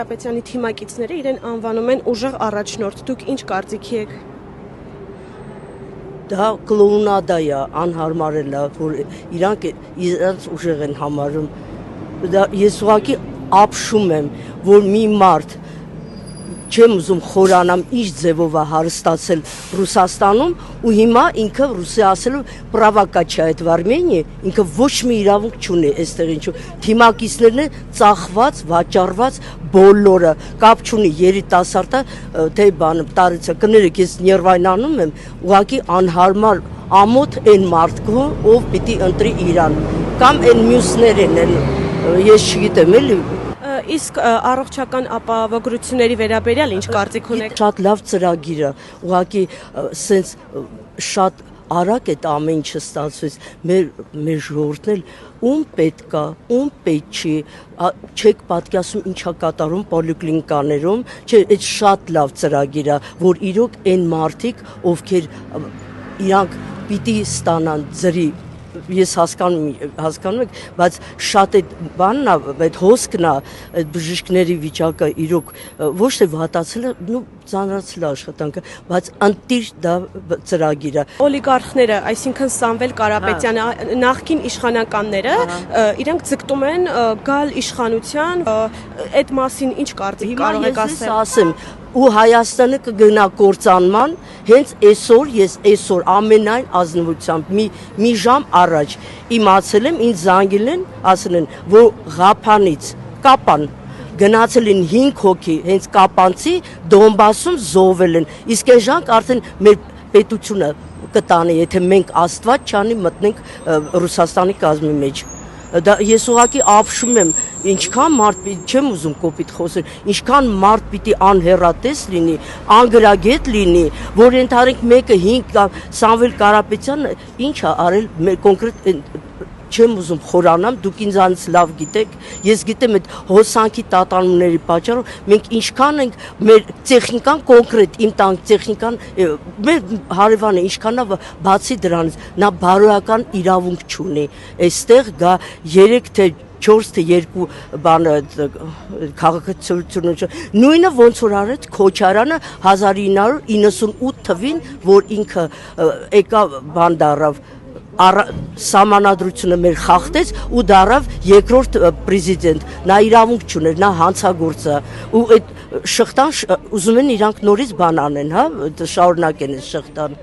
Կարապետյանի թիմակիցները իրեն անվանում են ուժեղ առաջնորդ, դուք ինչ կարծիքի եք։ Դա կլոունադա է, անհարմար է, որ իրանց ուժեղ են համարում։ Ես ուղղակի ապշում եմ, որ մի մարդ չեմ ուզում խորանամ ինչ ձևով է հարստացել Ռուսաստանում ու հիմա ինքը ռուսի ասելու պրովոկացիա այդ Վարմենիա ինքը ոչ մի իրավունք չունի այստեղ ինչու թիմակիցներն են ծախված, վաճառված բոլորը կապ չունի երիտասարդը թե բանը տարիցը կներեք ես ներվայնանում եմ ուղղակի անհարմար ամոթ այն մարդկը ով պիտի ընտրի Իրան կամ այն մյուսներն են ես չգիտեմ էլի Իսկ առողջական ապահովագրությունների վերաբերյալ ինչ կարծիք ունեք։ Շատ լավ ծրագիր է, ուղղակի սենց շատ արագ է ամեն ինչը ստացվեց։ Մեր ժողովուրդն էլ ում պետք է, ում պետք չի, չեք պատկերացնում ինչա կատարում պոլիկլինիկաներում, չէ, այդ շատ լավ ծրագիր է, որ իրոք այն մարդիկ, ովքեր իրանք պիտի ստանան ծրի Ես հասկանում եք, բայց շատ այդ բանն է, այդ հոսքն է, այդ բժիշկների վիճակը իրոք ոչ թե վատացել է, ծանրացել է աշխատանքը, բայց ընտիր դա ծրագիր է։ Օլիգարխները, այսինքն Սամվել Կարապետյանը, նախկին իշխանականները, իրենք ձգտում են գալ իշխանության, այդ մասին ինչ կարծիք կարող եք ասել։ Ու Հայաստանը կգնա կործանման, հենց այսօր ես ամենայն ազնվությամբ մի ժամ առաջ իմացել եմ, ինձ զանգել են, ասել են, որ Ղափանից կապան գնացել են 5 հոգի, հենց կապանցի Դոնբասում զոհվել են, իսկ այս ժամանակ արդեն մեր պետությունը կտանի, եթե մենք Աստված չանի մտնենք Ռուսաստանի կազմի մեջ։ Ես ուղղակի ապշում եմ, ինչքան մարդ չեմ ուզում կոպիտ խոսել, ինչքան մարդ պիտի անհեռատես լինի, անգրագետ լինի, որ ընդհանրենք մեկը 5 Սամվել Կարապետյանը ինչ է արել կոնկրետ չեմ ուզում խորանամ, դուք ինձանից լավ գիտեք, ես գիտեմ այդ հոսանքի տատանումների պատճառով մենք ինչքան ենք մեր տեխնիկան կոնկրետ իմ տանկ տեխնիկան մեր հարևանը ինչքան է բացի դրանից նա բարոյական իրավունք չունի այստեղ գա 3 թե 4 թե 2 բանը քաղաքացիությունը նույնը ոնց որ արեց Քոչարյանը 1998 թվին որ ինքը եկա բան դարավ Սամանադրությունը մեր խախտեց ու դարավ երկրորդ պրեզիդենտ նա իրավունք չուներ նա հանցագործ է ու այդ շղթան ուզում են իրանք նորից բան անեն հա շարունակեն այս շղթան